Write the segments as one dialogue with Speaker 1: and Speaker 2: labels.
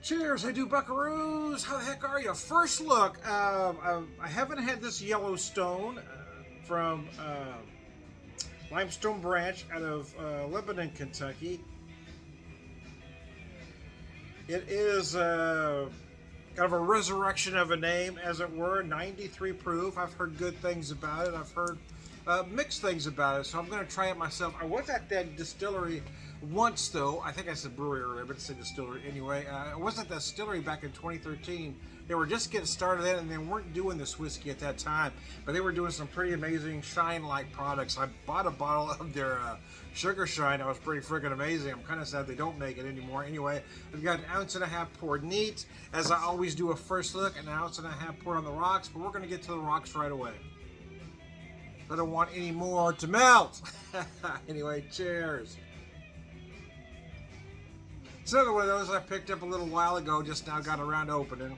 Speaker 1: Cheers, I do buckaroos. How the heck are you? First look, I haven't had this Yellowstone from Limestone branch out of Lebanon, Kentucky. It is kind of a resurrection of a name, as it were. 93 proof. I've heard good things about it. I've heard mixed things about it, so I'm going to try it myself. I was at that distillery once, though. I think I said brewery earlier, but it's a distillery anyway. I was at that distillery back in 2013. They were just getting started in, and they weren't doing this whiskey at that time, but they were doing some pretty amazing shine-like products. I bought a bottle of their sugar shine. That was pretty freaking amazing. I'm kind of sad they don't make it anymore. Anyway, I've got 1.5 ounces poured neat. As I always do a first look, 1.5 ounces poured on the rocks, but we're going to get to the rocks right away. I don't want any more to melt. Anyway, cheers. It's another one of those I picked up a little while ago, just now got around opening.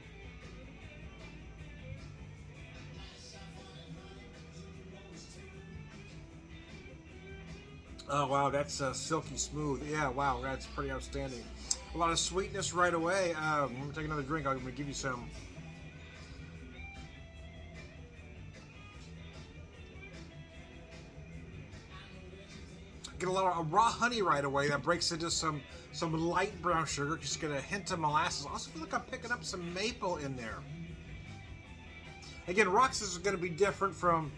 Speaker 1: Oh wow, that's silky smooth. Yeah, wow, that's pretty outstanding. A lot of sweetness right away. Let me take another drink. I'm going to give you some. Get a lot of raw honey right away that breaks into some light brown sugar. Just get a hint of molasses. I also feel like I'm picking up some maple in there. Again, rocks is going to be different from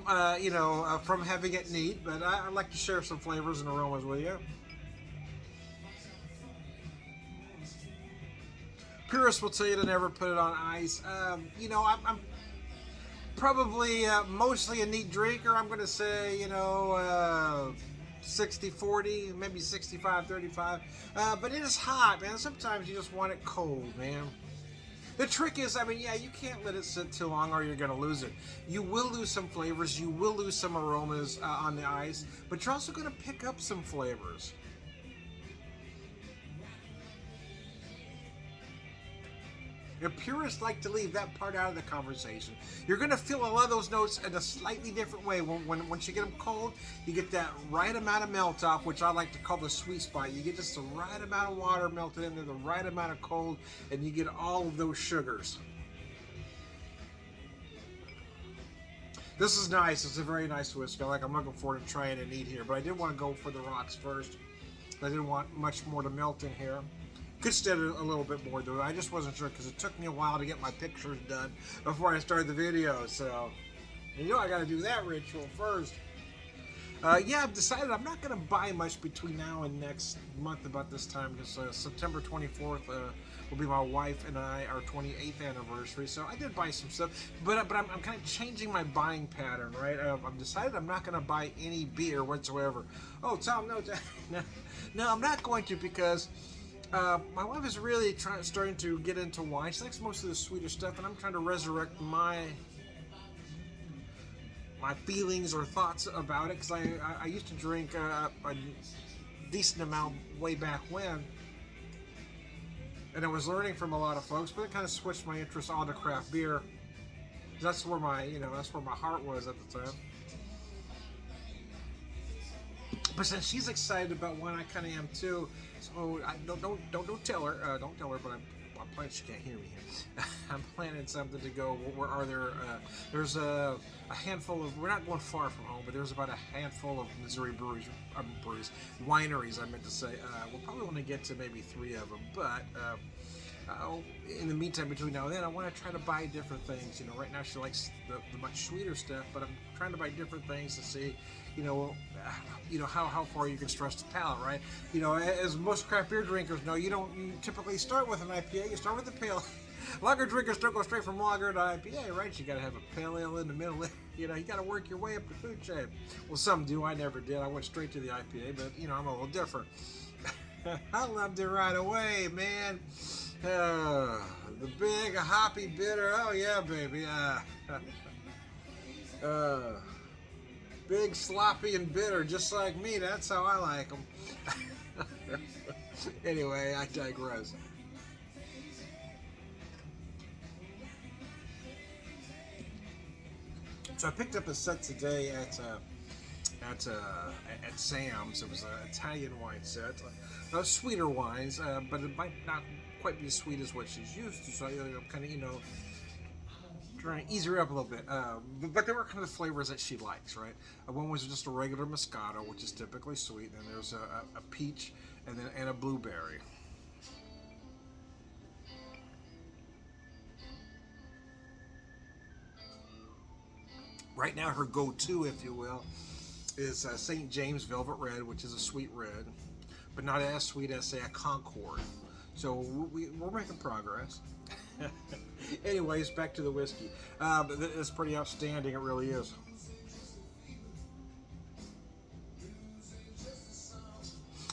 Speaker 1: having it neat, but I like to share some flavors and aromas with you. Purists will tell you to never put it on ice. I'm probably mostly a neat drinker. I'm going to say, 60-40, maybe 65-35. But it is hot, man. Sometimes you just want it cold, man. The trick is, you can't let it sit too long or you're going to lose it. You will lose some flavors. You will lose some aromas on the ice. But you're also going to pick up some flavors. And purists like to leave that part out of the conversation. You're going to feel a lot of those notes in a slightly different way. Once you get them cold, you get that right amount of melt off, which I like to call the sweet spot. You get just the right amount of water melted in there, the right amount of cold, and you get all of those sugars. This is nice. It's a very nice whiskey. I'm looking forward to trying it neat here, but I did want to go for the rocks first. I didn't want much more to melt in here. Could stand a little bit more though. I just wasn't sure because it took me a while to get my pictures done before I started the video. So, I got to do that ritual first. I've decided I'm not going to buy much between now and next month about this time because September 24th will be my wife and our 28th anniversary. So I did buy some stuff, but I'm kind of changing my buying pattern, right? I've decided I'm not going to buy any beer whatsoever. Oh, Tom, no, I'm not going to because my wife is really starting to get into wine. She likes most of the sweeter stuff, and I'm trying to resurrect my feelings or thoughts about it because I used to drink a decent amount way back when, and I was learning from a lot of folks, but it kind of switched my interest on to craft beer. That's where my heart was at the time. But since she's excited about wine, I kind of am too. So don't tell her. Don't tell her. But I'm planning. She can't hear me here. I'm planning something to go. Where are there? There's a handful of. We're not going far from home, but there's about a handful of Missouri wineries. I meant to say. We'll probably want to get to maybe 3 of them, but. In the meantime, between now and then, I want to try to buy different things. Right now she likes the much sweeter stuff, but I'm trying to buy different things to see, how far you can stretch the palate, right? As most craft beer drinkers know, you typically start with an IPA. You start with a pale. Lager drinkers don't go straight from lager to IPA, right? You got to have a pale ale in the middle. You got to work your way up the food chain. Well, some do. I never did. I went straight to the IPA, but I'm a little different. I loved it right away, man. The big hoppy bitter, oh yeah, baby. Big sloppy and bitter, just like me. That's how I like them. Anyway, I digress. So I picked up a set today at at Sam's. It was an Italian wine set. Sweeter wines, but it might not quite be as sweet as what she's used to. So I'm kind of, trying to ease her up a little bit. But there were kind of the flavors that she likes, right? One was just a regular Moscato, which is typically sweet. And there's a peach and a blueberry. Right now, her go-to, if you will, is St. James Velvet Red, which is a sweet red, but not as sweet as, say, a Concord. So we're making progress. Anyways, back to the whiskey. It's pretty outstanding, it really is.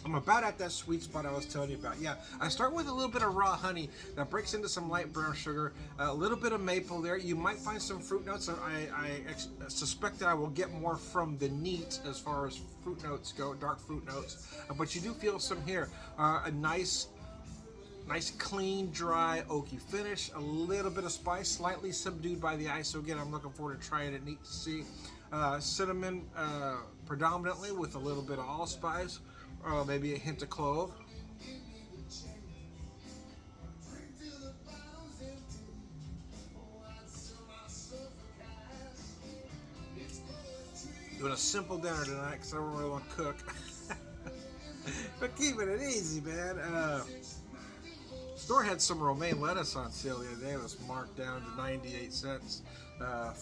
Speaker 1: I'm about at that sweet spot I was telling you about. Yeah, I start with a little bit of raw honey that breaks into some light brown sugar, a little bit of maple there. You might find some fruit notes. I suspect that I will get more from the neat as far as fruit notes go, dark fruit notes. But you do feel some here. A nice clean, dry, oaky finish. A little bit of spice, slightly subdued by the ice. So again, I'm looking forward to trying it. Neat to see. Cinnamon predominantly with a little bit of allspice. Maybe a hint of clove. Doing a simple dinner tonight because I don't really want to cook. But keeping it easy, man. Store had some romaine lettuce on sale the other day. It was marked down to 98 cents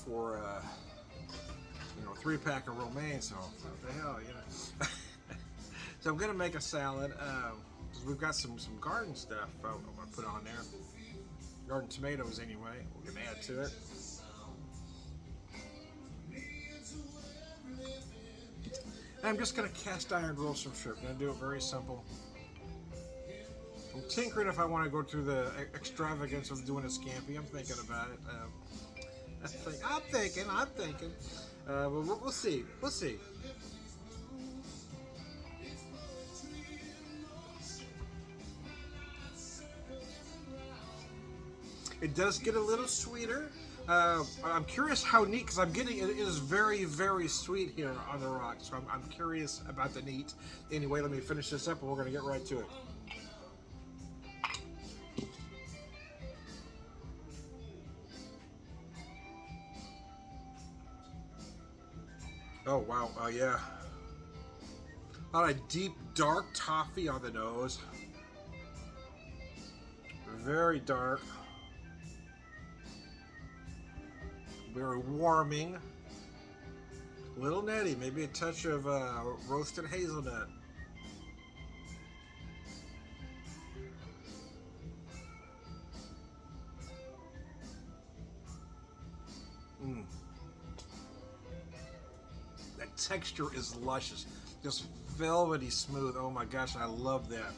Speaker 1: for 3-pack of romaine. So what the hell, So I'm gonna make a salad. Cause we've got some garden stuff I'm gonna put on there. Garden tomatoes anyway. We're gonna add to it. And I'm just gonna cast iron grill some shrimp. I'm gonna do it very simple. I'm tinkering if I want to go through the extravagance of doing a scampi. I'm thinking about it. I'm thinking. But we'll see. We'll see. It does get a little sweeter. I'm curious how neat, because I'm getting it is very, very sweet here on the rocks. So I'm curious about the neat. Anyway, let me finish this up and we're going to get right to it. Oh, wow. Yeah. A lot of deep, dark toffee on the nose. Very dark. Very warming. A little nutty. Maybe a touch of roasted hazelnut. That texture is luscious. Just velvety smooth. Oh my gosh, I love that.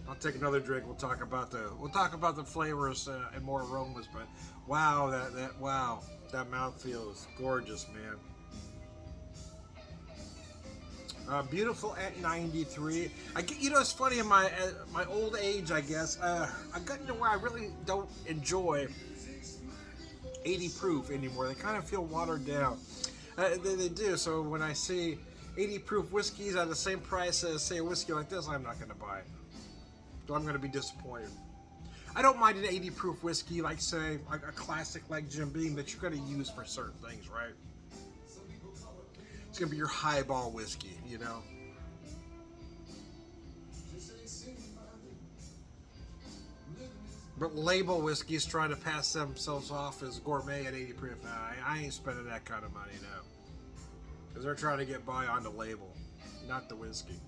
Speaker 1: I'll take another drink. We'll talk about the flavors and more aromas. But wow, that mouthfeel is gorgeous, man. Beautiful at 93. It's funny in my old age, I guess. I've gotten to where I really don't enjoy 80 proof anymore. They kind of feel watered down. They do. So when I see 80 proof whiskeys at the same price as, say, a whiskey like this, I'm not going to buy it. So I'm going to be disappointed. I don't mind an 80 proof whiskey, like, say, like a classic like Jim Beam that you're going to use for certain things, right? It's going to be your highball whiskey, But label whiskeys trying to pass themselves off as gourmet at 80 proof. I ain't spending that kind of money now. Because they're trying to get by on the label, not the whiskey.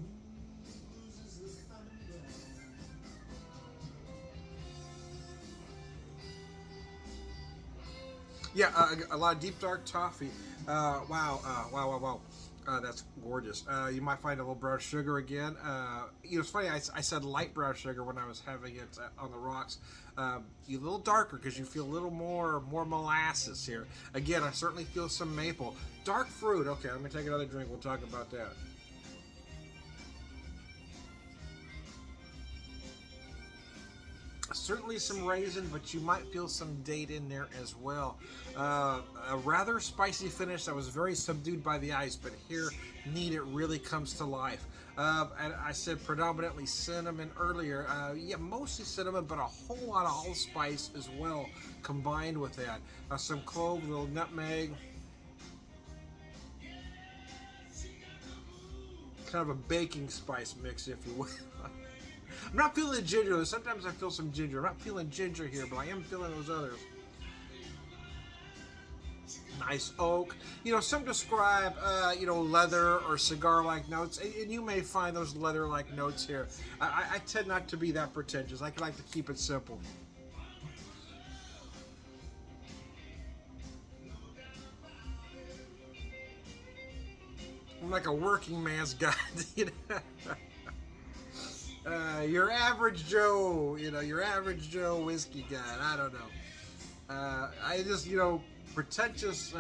Speaker 1: Yeah, a lot of deep dark toffee. Wow. That's gorgeous. You might find a little brown sugar again. It's funny, I said light brown sugar when I was having it on the rocks. A little darker because you feel a little more molasses here. Again, I certainly feel some maple. Dark fruit. Okay, let me take another drink. We'll talk about that. certainly some raisin, but you might feel some date in there as well. A rather spicy finish that was very subdued by the ice, but here, neat, it really comes to life. And I said predominantly cinnamon earlier. Yeah, mostly cinnamon, but a whole lot of allspice as well combined with that. Some clove, a little nutmeg. Kind of a baking spice mix, if you will. I'm not feeling ginger. Sometimes I feel some ginger. I'm not feeling ginger here, but I am feeling those others. Nice oak. You know, some describe, leather or cigar-like notes, and you may find those leather-like notes here. I tend not to be that pretentious. I like to keep it simple. I'm like a working man's guide, your average Joe, your average Joe whiskey guy. I don't know. I just, pretentious.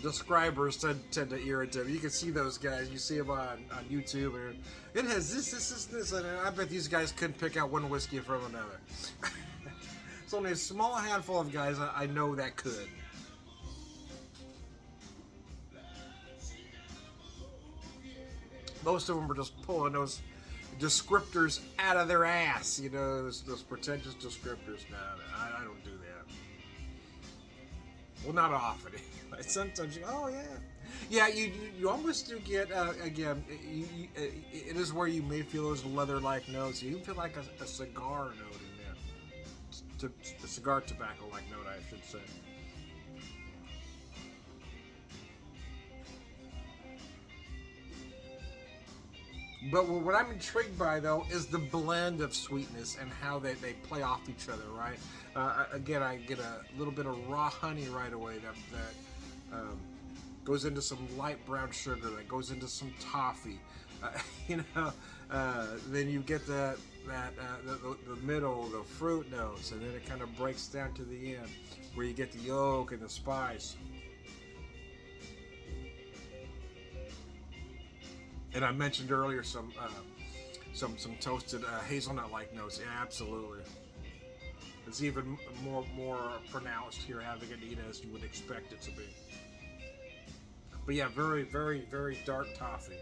Speaker 1: Describers tend to irritate me. You can see those guys. You see them on YouTube. And it has this, and I bet these guys couldn't pick out one whiskey from another. It's only a small handful of guys I know that could. Most of them are just pulling those descriptors out of their ass, those pretentious descriptors. No, I don't do that. Well, not often. Sometimes yeah, you almost do get again. It is where you may feel those leather-like notes. You feel like a cigar note in there, a cigar tobacco-like note, I should say. But what I'm intrigued by, though, is the blend of sweetness and how they play off each other, right? Again, I get a little bit of raw honey right away that goes into some light brown sugar, that goes into some toffee. Then you get the middle, the fruit notes, and then it kind of breaks down to the end, where you get the oak and the spice. And I mentioned earlier some toasted hazelnut-like notes. Yeah, absolutely. It's even more pronounced here, having it eat as you would expect it to be. But yeah, very, very, very dark toffee.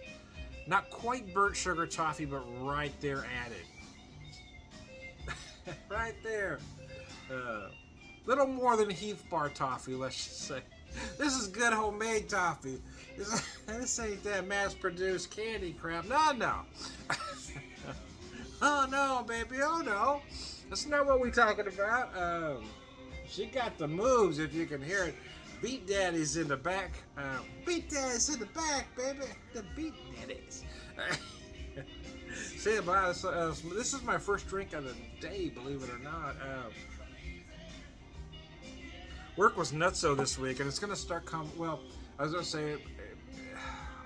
Speaker 1: Not quite burnt sugar toffee, but right there at it. Right there. Little more than Heath Bar toffee, let's just say. This is good homemade toffee. This ain't that mass-produced candy crap. No. Oh no, baby. Oh no. That's not what we're talking about. She got the moves, if you can hear it. Beat Daddy's in the back. Beat Daddy's in the back, baby. The Beat Daddies. Say about this is my first drink of the day, believe it or not. Work was nutso this week, and it's going to start coming. Well, I was going to say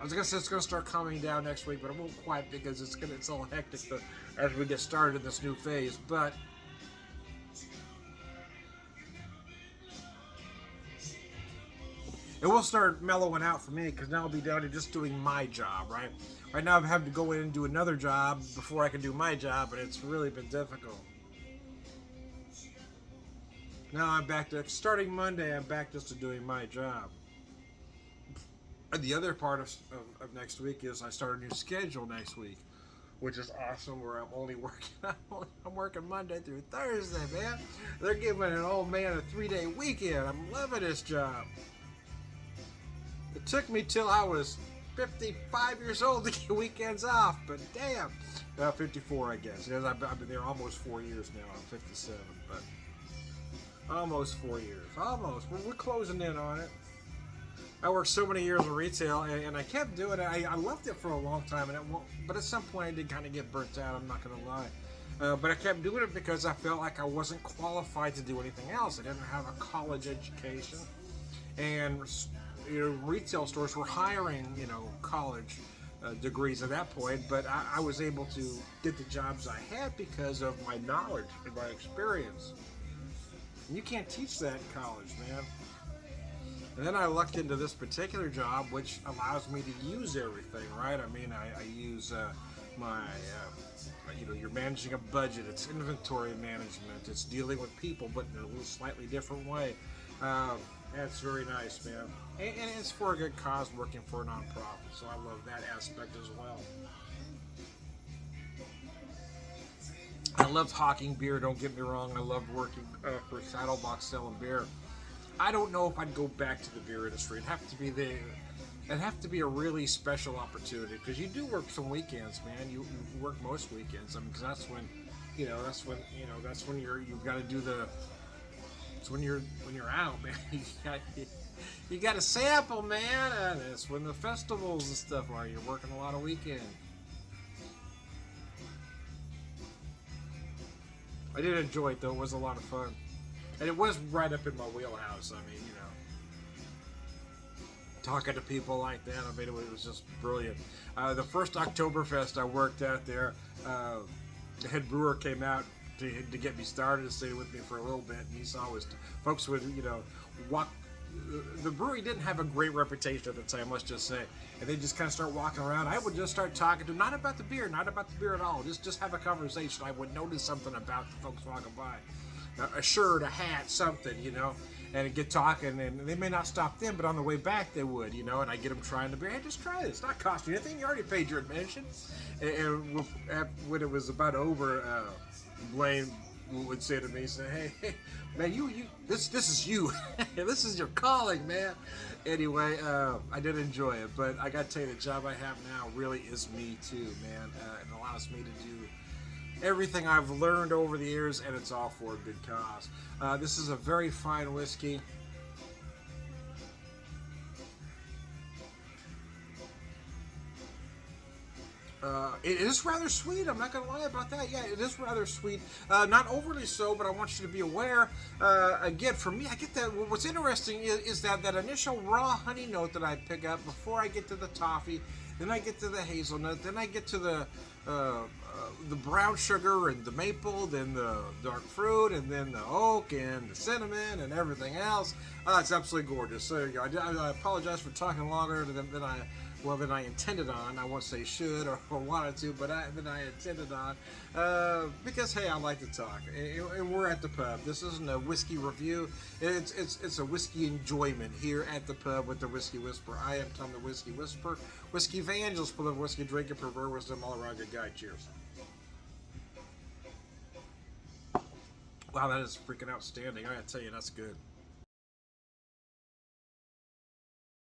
Speaker 1: it's going to start calming down next week, but it won't quite because it's all hectic as we get started in this new phase. But it will start mellowing out for me because now I'll be down to just doing my job, right? Right now I've had to go in and do another job before I can do my job, and it's really been difficult. Now I'm back to, starting Monday, I'm back just to doing my job. And the other part of next week is I start a new schedule next week, which is awesome, where I'm working Monday through Thursday, man. They're giving an old man a 3-day weekend. I'm loving this job. It took me till I was 55 years old to get weekends off, but damn. 54, I guess. Because I've been there almost 4 years now. I'm 57, but almost 4 years. Almost. We're closing in on it. I worked so many years in retail, and I kept doing it. I loved it for a long time, but at some point I did kind of get burnt out, I'm not going to lie. But I kept doing it because I felt like I wasn't qualified to do anything else. I didn't have a college education, and retail stores were hiring, college degrees at that point, but I was able to get the jobs I had because of my knowledge and my experience. And you can't teach that in college, man. And then I lucked into this particular job, which allows me to use everything, right? I mean, I use you're managing a budget, it's inventory management, it's dealing with people, but in a little slightly different way. That's very nice, man. And it's for a good cause, working for a nonprofit, so I love that aspect as well. I loved hawking beer, don't get me wrong. I loved working for Saddlebox selling beer. I don't know if I'd go back to the beer industry. It'd have to be a really special opportunity because you do work some weekends, man. You work most weekends. I mean, because that's when you've got to do the. It's when you're out, man. You got to sample, man. And it's when the festivals and stuff are. You're working a lot of weekends. I did enjoy it though. It was a lot of fun, and it was right up in my wheelhouse. I mean, talking to people like that, I mean, it was just brilliant. The first Oktoberfest I worked at there, the head brewer came out to get me started and stay with me for a little bit, and he saw was folks would walk. The brewery didn't have a great reputation at the time, let's just say, and they just kind of start walking around. I would just start talking to them, not about the beer at all, just have a conversation. I would notice something about the folks walking by, a shirt, a hat, something, and get talking, and they may not stop them, but on the way back they would, and I get them trying the beer. Hey, just try this. It's not costing you anything. You already paid your admission. And when it was about over, Blaine would say to me, hey, man, this is you. This is your calling, man. Anyway, I did enjoy it, but I got to tell you, the job I have now really is me too, man. It allows me to do everything I've learned over the years, and it's all for a good cause. This is a very fine whiskey. It is rather sweet. I'm not going to lie about that. Yeah, it is rather sweet. Not overly so, but I want you to be aware. Again, for me, I get that. What's interesting is that initial raw honey note that I pick up before I get to the toffee. Then I get to the hazelnut. Then I get to the brown sugar and the maple. Then the dark fruit, and then the oak and the cinnamon and everything else. It's absolutely gorgeous. So there you go. I apologize for talking longer than I intended on. I won't say should or wanted to, but than I intended on, because hey, I like to talk, and we're at the pub. This isn't a whiskey review. It's a whiskey enjoyment here at the pub with the Whiskey Whisperer. I am Tom the Whiskey Whisperer, whiskey evangelist, full of whiskey drinking, pervert wisdom, all around good guy. Cheers. Wow, that is freaking outstanding. I gotta tell you, that's good.